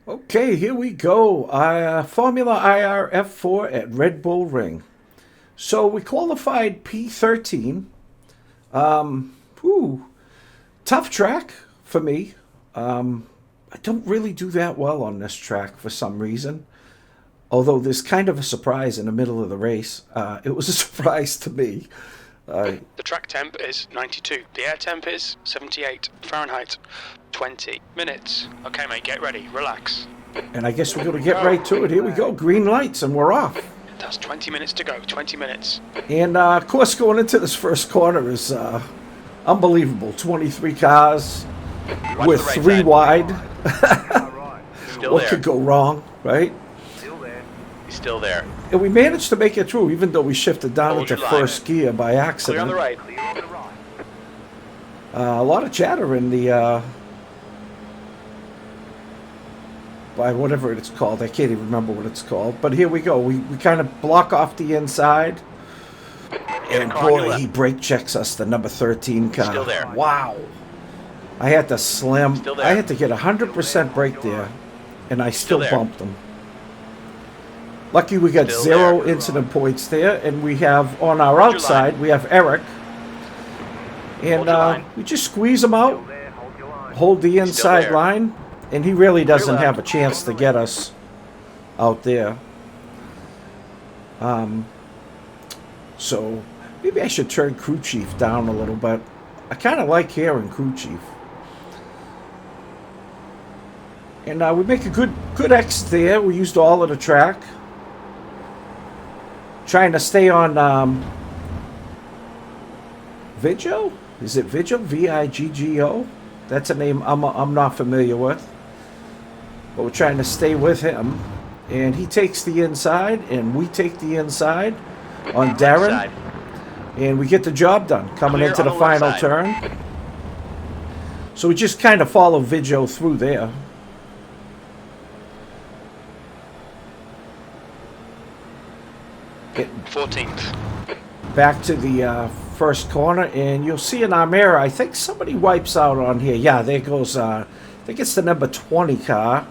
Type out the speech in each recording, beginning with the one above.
Okay, here we go. Formula IRF4 at Red Bull Ring. So we qualified P13. Whew, tough track for me. I don't really do that well on this track for some reason. Although there's kind of a surprise in the middle of the race. It was a surprise to me. The track temp is 92. The air temp is 78 Fahrenheit. 20 minutes. Okay, mate, get ready. Relax. And I guess we're going to get right to it. Here we go. Green lights, and we're off. That's 20 minutes to go. 20 minutes. And, of course, going into this first corner is unbelievable. 23 cars with right three side. wide. Still What there. could go wrong, right? He's still there. And we managed to make it through, even though we shifted down Hold into your line. first gear by Clear accident. on the right. A lot of chatter in the by whatever it's called. I can't even remember what it's called. But here we go. We kind of block off the inside. And car on your boy, left. he brake checks us, the number 13 car. Still there. Wow. I had to slam. Still there. I had to get 100% brake there. And I still there. bumped him. Lucky we got Still 0 there. incident points there. And we have, on our Hold your outside, line. we have Eric. And Hold your line. we just squeeze him out. Hold the inside there. line. And he really doesn't left. have a chance to get us out there. So maybe I should turn crew chief down a little bit. I kind of like hearing crew chief. And we make a good exit there. We used all of the track. Trying to stay on Viggo? Is it Viggo? Viggo? That's a name I'm not familiar with. But we're trying to stay with him. And he takes the inside, and we take the inside on Darren. Side. And we get the job done coming Clear into on the the left final side. turn. So we just kind of follow Viggo through there. Get 14th. back to the first corner, and you'll see in our mirror, I think somebody wipes out on here. Yeah, there goes, I think it's the number 20 car.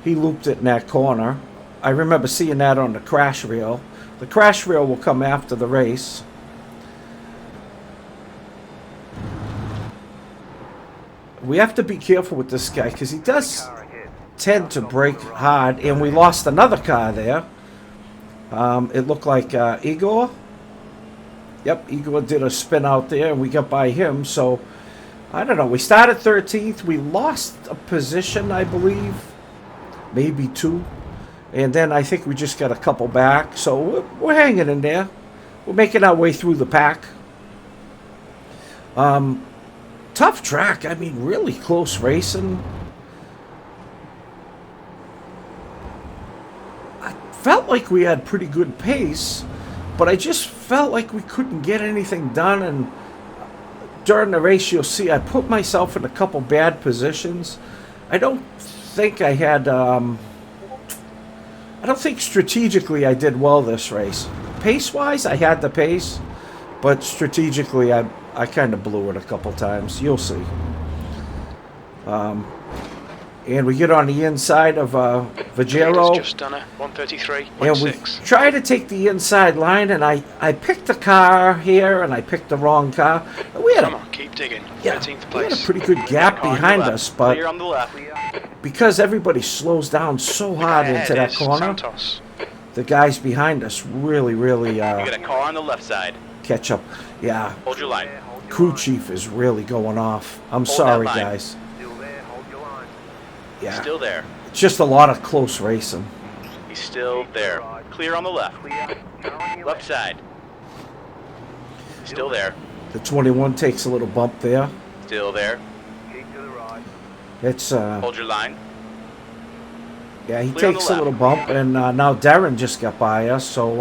He looped it in that corner. I remember seeing that on the crash reel. The crash reel will come after the race. We have to be careful with this guy because he does tend to brake hard, and we lost another car there. It looked like Igor. Yep, Igor did a spin out there, and we got by him. So, I don't know. We started 13th. We lost a position, I believe. Maybe 2. And then I think we just got a couple back. So, we're hanging in there. We're making our way through the pack. Tough track. I mean, really close racing. I felt like we had pretty good pace, but I just felt like we couldn't get anything done. And during the race, you'll see I put myself in a couple bad positions. I don't think I had, I don't think strategically I did well this race. Pace-wise, I had the pace, but strategically, I kind of blew it a couple times. You'll see. And we get on the inside of Vigero. Just done a And we 133.6. try to take the inside line, and I picked a car here, and I picked the wrong car. We had Come a, on, keep digging. yeah, 13th we had a place. pretty good gap Car on your behind left. us, but Clear on the left. because everybody slows down so hard Ahead into that is corner, Santos. the guys behind us really You got a car on the left side. catch up. Yeah, Hold your line. crew chief is really going off. I'm Hold sorry, that line. guys. Yeah, Still there. it's just a lot of close racing. He's still there. Clear on the left. Left side. Still there. The 21 takes a little bump there. Still there. It's Hold your line. yeah, he Clear on takes the a little left. bump, and now Darren just got by us, so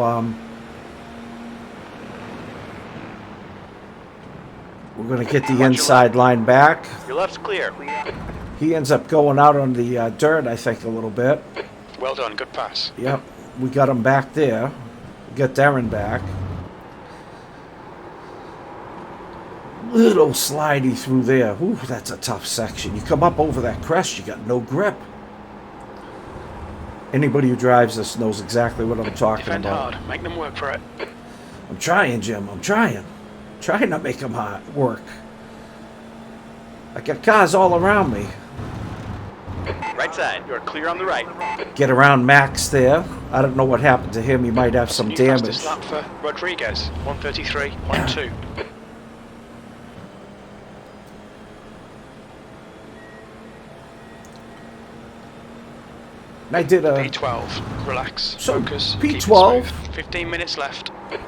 we're gonna get the Watch your inside line back. Your left's clear. He ends up going out on the dirt, I think, a little bit. Well done, good pass. Yep, we got him back there. We got Darren back. Little slidey through there. Ooh, that's a tough section. You come up over that crest, you got no grip. Anybody who drives this knows exactly what I'm talking Defend about. hard. Make them work for it. I'm trying, Jim. I'm trying. Trying to make them work. I got cars all around me. Right side. You are clear on the right. Get around Max there. I don't know what happened to him. He might have some New damage. fastest lap for Rodriguez. 1:33.2. And I did a... P12. Relax. So, Focus. Keep it P12. smooth. 15 minutes left. I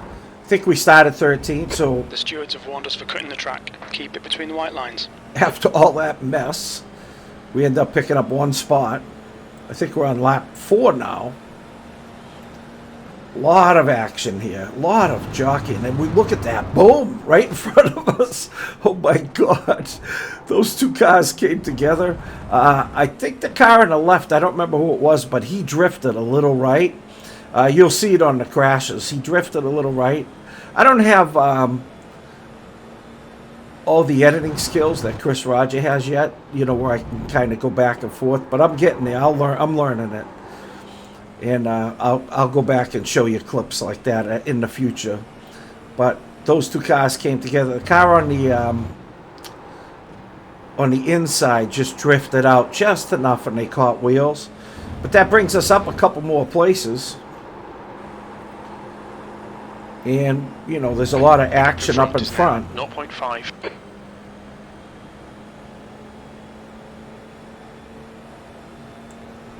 think we started 13, so The stewards have warned us for cutting the track. Keep it between the white lines. after all that mess, we end up picking up one spot. I think we're on lap 4 now. Lot of action here. Lot of jockeying. And we look at that. Boom! Right in front of us. Oh my God. Those two cars came together. I think the car on the left, I don't remember who it was, but he drifted a little right. You'll see it on the crashes. He drifted a little right. I don't have all the editing skills that Chris Roger has yet, you know, where I can kind of go back and forth, but I'm getting there. I'm learning it. And I'll go back and show you clips like that in the future. But those two cars came together. The car on the inside just drifted out just enough, and they caught wheels. But that brings us up a couple more places. And, you know, there's a lot of action up in front. 0.5.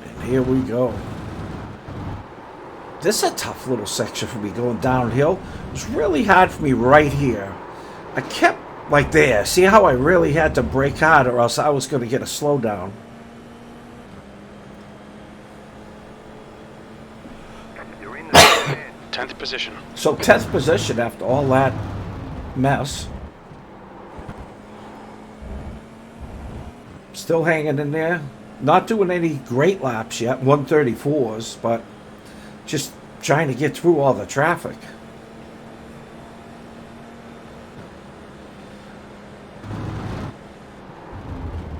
And here we go. This is a tough little section for me going downhill. It was really hard for me right here. I kept like there. See how I really had to brake hard or else I was going to get a slowdown. You're in the 10th position. So 10th position after all that mess. Still hanging in there. Not doing any great laps yet. 134s, but just trying to get through all the traffic.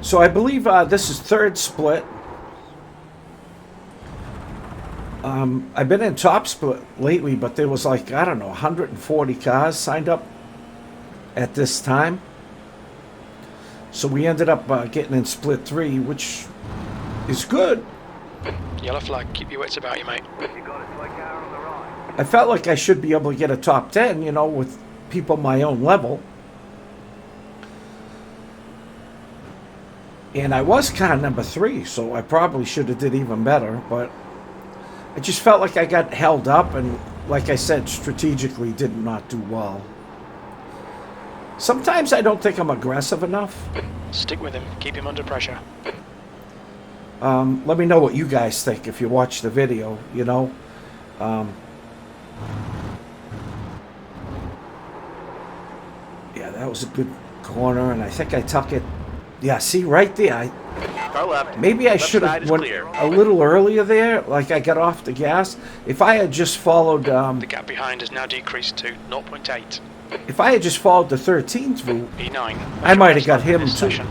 So I believe this is third split. I've been in top split lately, but there was like, I don't know, 140 cars signed up at this time. So we ended up getting in split 3, which is good. Yellow flag. Keep your wits about you, mate. You got a slick car on the right. I felt like I should be able to get a top 10, you know, with people my own level. And I was car number 3, so I probably should have did even better, but I just felt like I got held up and, like I said, strategically did not do well. Sometimes I don't think I'm aggressive enough. Stick with him. Keep him under pressure. Let me know what you guys think if you watch the video, you know. Yeah, that was a good corner, and I think I tuck it. Yeah, see, right there. Car left. Maybe I Left should side have is went clear. a little earlier there, like I got off the gas. If I had just followed, The gap behind has now decreased to 0.8. if I had just followed the 13th route, E9. I might have got him This too. session.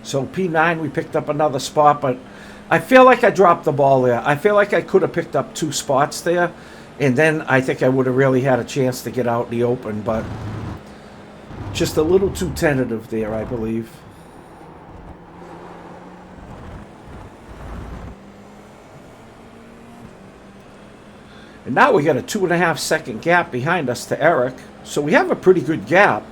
So P9, we picked up another spot, but I feel like I dropped the ball there. I feel like I could have picked up 2 spots there, and then I think I would have really had a chance to get out in the open, but just a little too tentative there, I believe. And now we got a 2.5 second gap behind us to Eric, so we have a pretty good gap.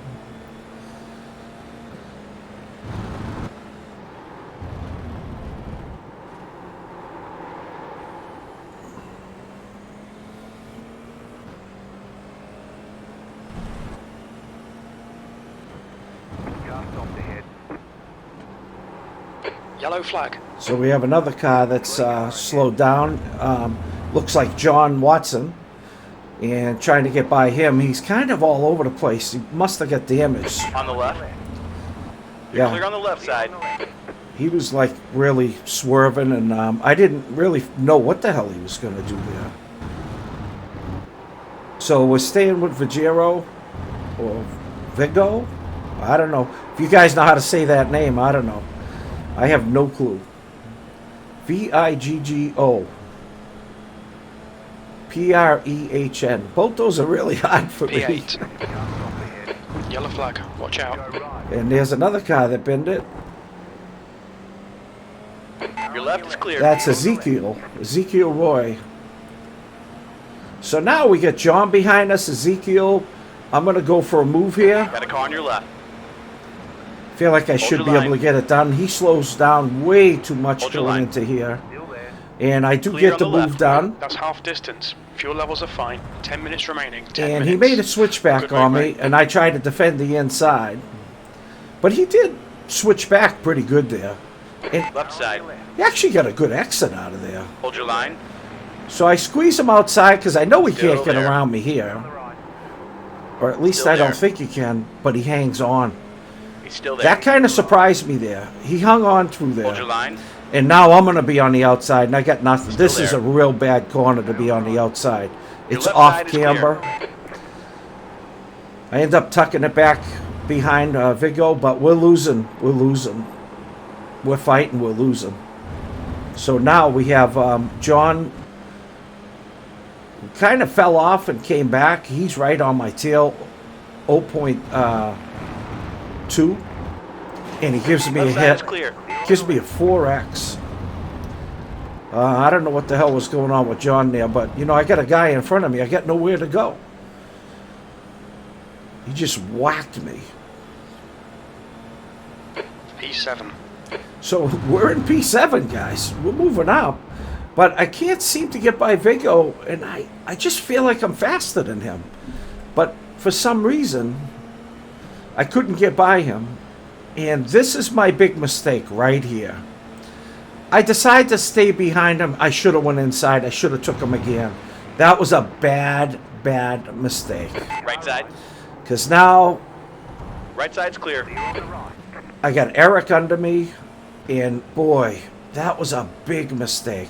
Car stopped ahead. Yellow flag. So we have another car that's slowed down. Looks like John Watson. And trying to get by him. He's kind of all over the place. He must have got damaged. On the left. Clear Yeah, on the left side. he was like really swerving, and I didn't really know what the hell he was going to do there. So we're staying with Vigero, or Vigo. I don't know. If you guys know how to say that name, I don't know. I have no clue. Viggo. Prehn. Both those are really hard for me. P8. Yellow flag. Watch out. And there's another car that binned it. Your left is clear. That's Ezekiel Roy. So now we get John behind us, Ezekiel. I'm going to go for a move here. Got a car on your left. Feel like I should be able to get it done. He slows down way too much Hold your going line. into here. And I do Clear get the on the move left. done. That's half distance. Fuel levels are fine. 10 minutes remaining. 10 And minutes. he made a switchback Good on move, me, mate. and I tried to defend the inside. But he did switch back pretty good there. And Left side. he actually got a good exit out of there. Hold your line. So I squeeze him outside because I know he Still can't get there. around me here. Or at least Still I don't there. think he can, but he hangs on. He's still there. That kind of surprised me there. He hung on through Hold your there. line. And now I'm going to be on the outside, and I got nothing. Still This is a there. real bad corner to be on the outside. Your It's left off side is clear. camber. I end up tucking it back behind Viggo, but we're losing. We're losing. We're fighting. We're losing. So now we have John kind of fell off and came back. He's right on my tail, 0.2. And he gives me a Left side is hit. clear. Gives me a 4X. I don't know what the hell was going on with John there, but, you know, I got a guy in front of me. I got nowhere to go. He just whacked me. P7. So we're in P7, guys. We're moving up. But I can't seem to get by Viggo, and I just feel like I'm faster than him. But for some reason, I couldn't get by him. And this is my big mistake right here. I decided to stay behind him. I should have went inside. I should have took him again. That was a bad mistake. Right side. Because now Right side's clear. I got Eric under me. And boy, that was a big mistake.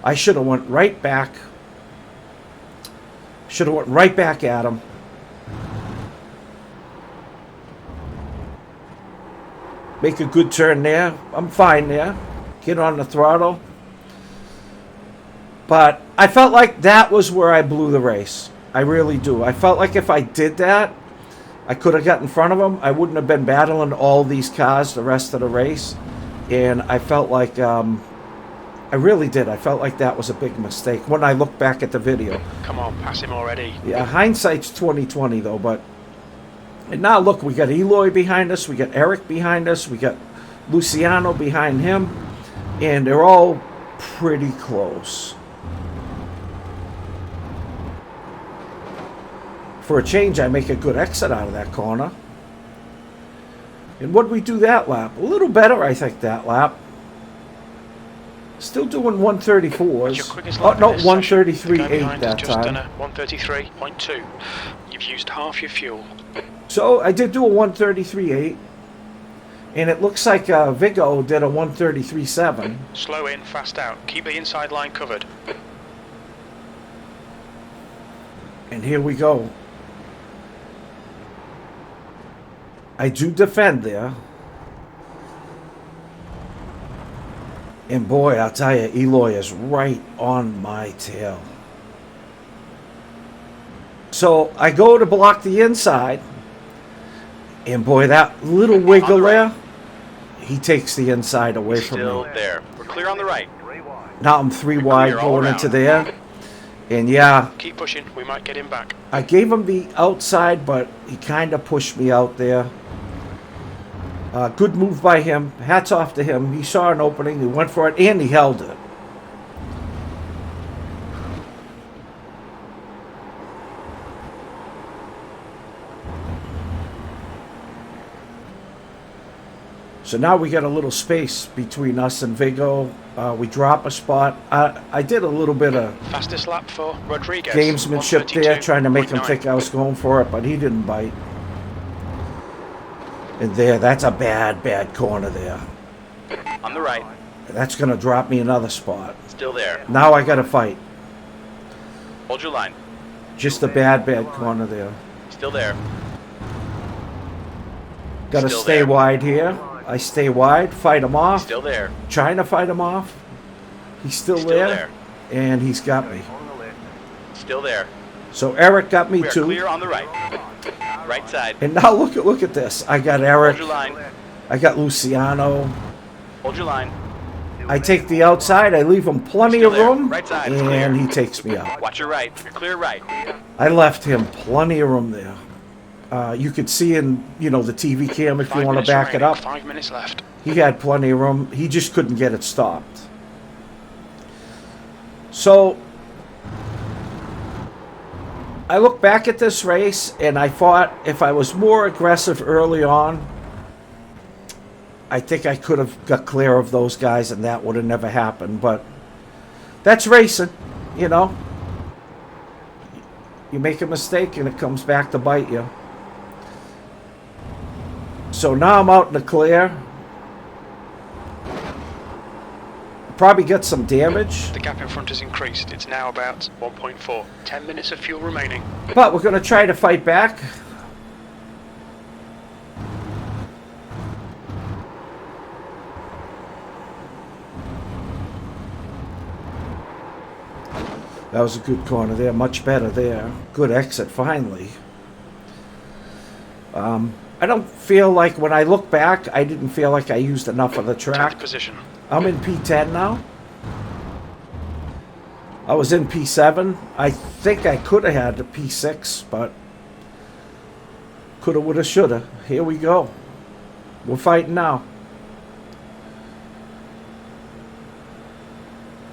I should have went right back. Should have went right back at him. Make a good turn there. I'm fine there. Get on the throttle. But I felt like that was where I blew the race. I really do. I felt like if I did that, I could have got in front of him. I wouldn't have been battling all these cars the rest of the race. And I felt like, I really did. I felt like that was a big mistake when I look back at the video. Come on, pass him already. Yeah, hindsight's 20/20 though, but and now look, we got Eloy behind us, we got Eric behind us, we got Luciano behind him, and they're all pretty close. For a change, I make a good exit out of that corner. And what did we do that lap? A little better, I think, that lap. Still doing What's your 134s. quickest Oh, lap no, in this session? The guy 133.8 behind that has just done time. a 133.2. You've used half your fuel. So I did do a 133.8. And it looks like Viggo did a 133.7. Slow in, fast out. Keep the inside line covered. And here we go. I do defend there. And boy, I'll tell you, Eloy is right on my tail. So I go to block the inside. And boy, that little wiggle there, he takes the inside away from Still me. there. We're clear on the right. Now I'm 3 wide Clear all going around. into there. And yeah, Keep pushing. We might get him back. I gave him the outside, but he kind of pushed me out there. Good move by him. Hats off to him. He saw an opening. He went for it, and he held it. So now we got a little space between us and Viggo. We drop a spot. I did a little bit of Fastest lap for Rodriguez. gamesmanship there, trying to make him 132.9. think I was going for it, but he didn't bite. And there, that's a bad corner there. On the right. That's going to drop me another spot. Still there. Now I got to fight. Hold your line. Just a bad corner there. Still there. Gotta Still stay there. wide here. I stay wide, fight him off. Still there. Trying to fight him off. He's still there. And he's got me. On the left. Still there. So Eric got me We are too. clear on the right. Right side. And now look at this. I got Eric. Hold your line. I got Luciano. Hold your line. I take the outside. I leave him plenty Still of there. room. Right side. And he takes me out. Watch your right. You're clear right. I left him plenty of room there. You could see in, the TV cam if you 5 want minutes to back it remaining, up. 5 minutes left. He had plenty of room. He just couldn't get it stopped. So I look back at this race and I thought if I was more aggressive early on, I think I could have got clear of those guys and that would have never happened. But that's racing, You make a mistake and it comes back to bite you. So now I'm out in the clear. Probably get some damage. The gap in front has increased. It's now about 1.4. 10 minutes of fuel remaining. But we're going to try to fight back. That was a good corner there. Much better there. Good exit finally. I don't feel like when I look back, I didn't feel like I used enough of the track. 10th position. I'm in P10 now. I was in P7. I think I could have had the P6, but coulda, woulda, shoulda. Here we go. We're fighting now.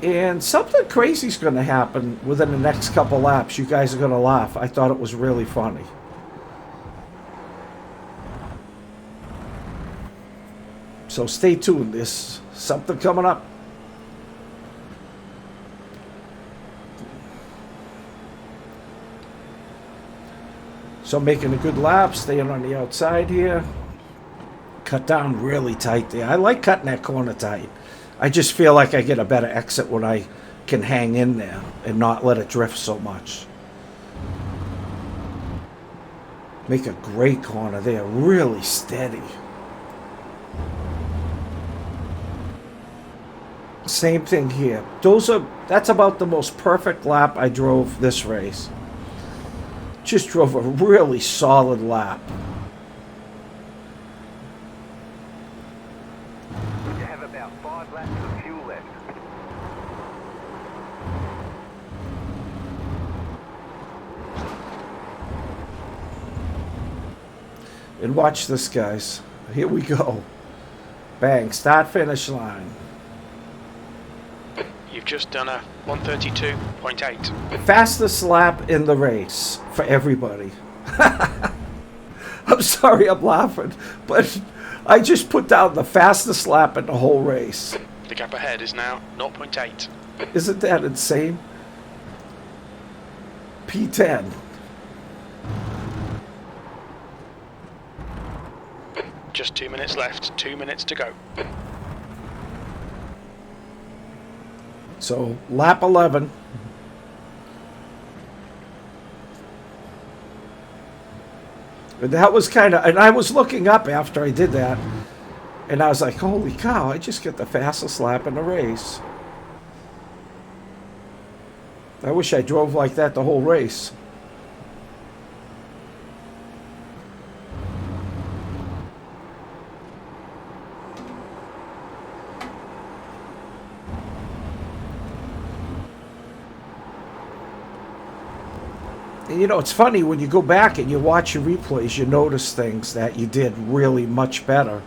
And something crazy's going to happen within the next couple laps. You guys are going to laugh. I thought it was really funny. So stay tuned. There's something coming up. So making a good lap, staying on the outside here. Cut down really tight there. I like cutting that corner tight. I just feel like I get a better exit when I can hang in there and not let it drift so much. Make a great corner there, really steady. Same thing here. That's about the most perfect lap I drove this race. Just drove a really solid lap. You have about 5 laps of fuel left. And watch this, guys. Here we go. Bang, start finish line. You've just done a 132.8. Fastest lap in the race for everybody. I'm sorry I'm laughing, but I just put down the fastest lap in the whole race. The gap ahead is now 0.8. Isn't that insane? P10. Just 2 minutes left. 2 minutes to go. So lap 11. And that was kind of, and I was looking up after I did that, and I was like, holy cow, I just get the fastest lap in the race. I wish I drove like that the whole race. And it's funny when you go back and you watch your replays, you notice things that you did really much better.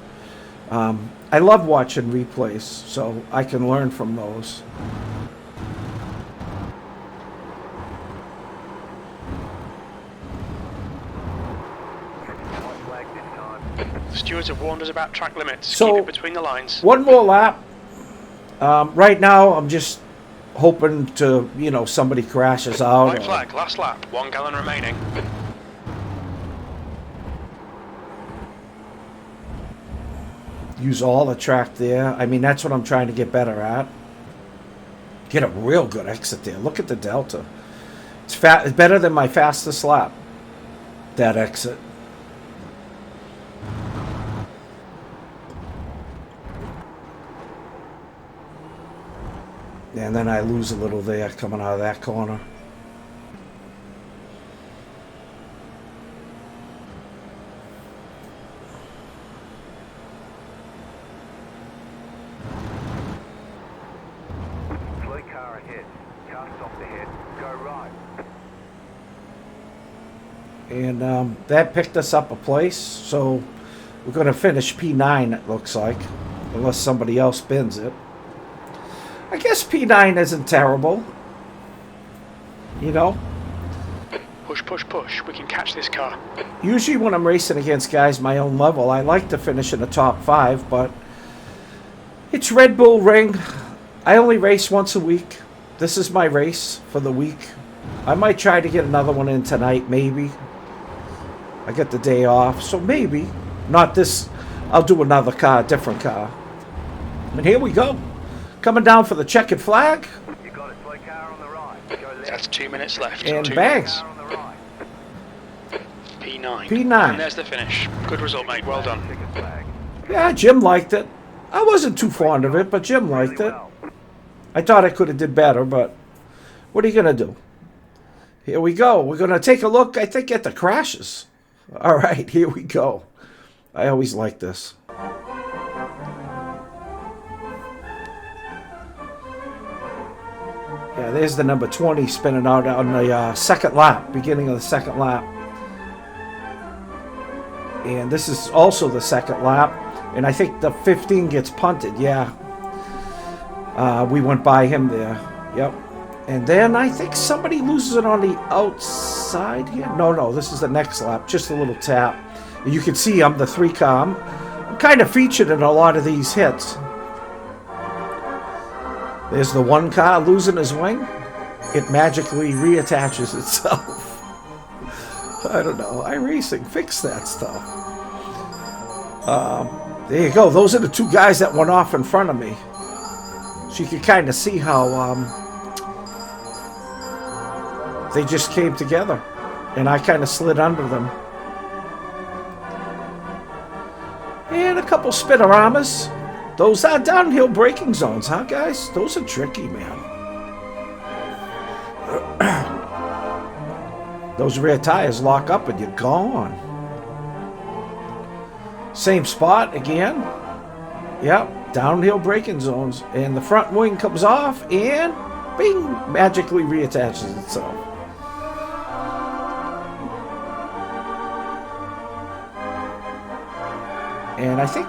I love watching replays, so I can learn from those. White flag this time. The stewards have warned us about track limits. So- Keep it between the lines. One more lap. Right now, I'm just hoping to, somebody crashes out. White or- flag, last lap. 1 gallon remaining. Use all the track there. I mean, that's what I'm trying to get better at. Get a real good exit there. Look at the delta. It's better than my fastest lap. That exit. And then I lose a little there coming out of that corner. Fleet car ahead. Car stopped ahead. Go right. And that picked us up a place. So we're going to finish P9, it looks like. Unless somebody else bins it. I guess P9 isn't terrible. You know? Push, push, push. We can catch this car. Usually when I'm racing against guys my own level, I like to finish in the top 5, but it's Red Bull Ring. I only race once a week. This is my race for the week. I might try to get another one in tonight, maybe. I get the day off, so maybe. Not this. I'll do another car, different car. And here we go. Coming down for the checkered flag. You got a fleet car on the right. Go left. That's 2 minutes left. And 2 bang. minutes. Car on the right. P9. P9. And there's the finish. Good result, mate. Well done. Ticket flag. Yeah, Jim liked it. I wasn't too fond of it, but Jim liked it. Well. I thought I could have did better, but what are you going to do? Here we go. We're going to take a look, I think, at the crashes. All right, here we go. I always like this. Yeah, there's the number 20 spinning out on the second lap, beginning of the second lap. And this is also the second lap. And I think the 15 gets punted, yeah. We went by him there, yep. And then I think somebody loses it on the outside here. No, this is the next lap, just a little tap. You can see I'm the 3 car. I'm kind of featured in a lot of these hits. There's the 1 car losing his wing. It magically reattaches itself. I don't know. Iracing, fix that stuff. There you go. Those are the 2 guys that went off in front of me. So you can kind of see how they just came together. And I kind of slid under them. And a couple spinoramas. Those are downhill braking zones, huh, guys? Those are tricky, man. Those rear tires lock up and you're gone. Same spot again. Yep, downhill braking zones. And the front wing comes off and bing, magically reattaches itself. And I think,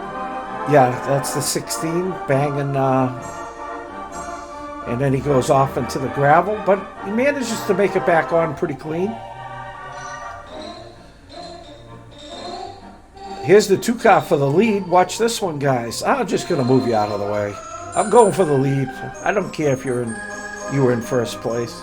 yeah, that's the 16 banging, and then he goes off into the gravel, but he manages to make it back on pretty clean. Here's the 2 car for the lead. Watch this one, guys. I'm just going to move you out of the way. I'm going for the lead. I don't care if you were in first place.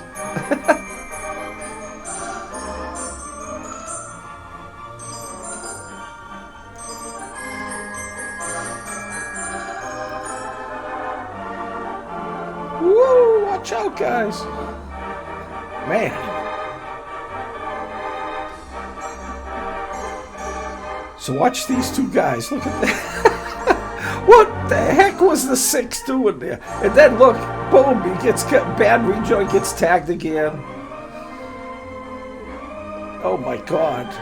Woo! Watch out, guys. Man. So watch these 2 guys. Look at that. What the heck was the 6 doing there? And then look, boom, he gets bad rejoin, gets tagged again. Oh my God.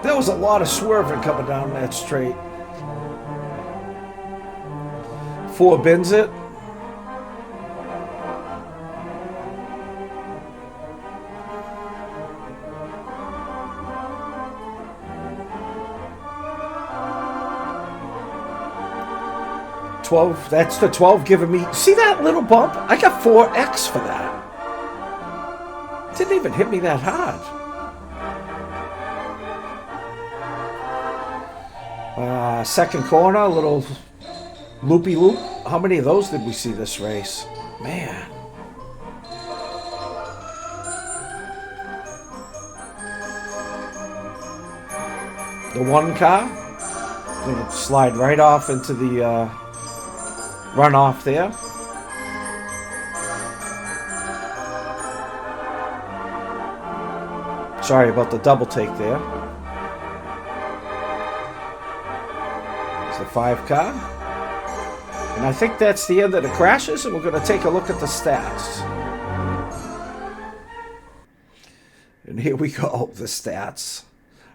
There was a lot of swerving coming down that straight. 4 bins it. That's the 12 giving me. See that little bump? I got 4X for that. Didn't even hit me that hard. Second corner, a little loopy loop. How many of those did we see this race? Man. The 1 car. Gonna slide right off into the runoff there. Sorry about the double take there. There's the 5 car. And I think that's the end of the crashes, and we're going to take a look at the stats. And here we go, the stats.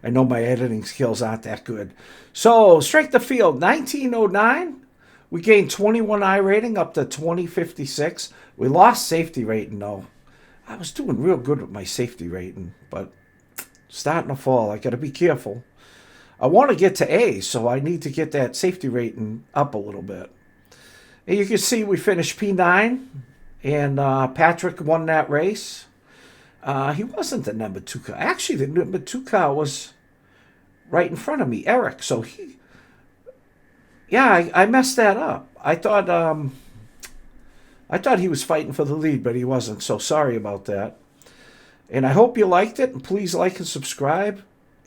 I know my editing skills aren't that good. So, strength of field, 1909. We gained 21 I rating up to 2056. We lost safety rating, though. I was doing real good with my safety rating, but starting to fall. I got to be careful. I want to get to A, so I need to get that safety rating up a little bit. And you can see we finished P9, and Patrick won that race. He wasn't the number 2 car. Actually, the number 2 car was right in front of me, Eric. So he, yeah, I messed that up. I thought he was fighting for the lead, but he wasn't. So sorry about that. And I hope you liked it. And please like and subscribe.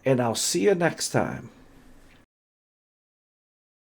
And I'll see you next time.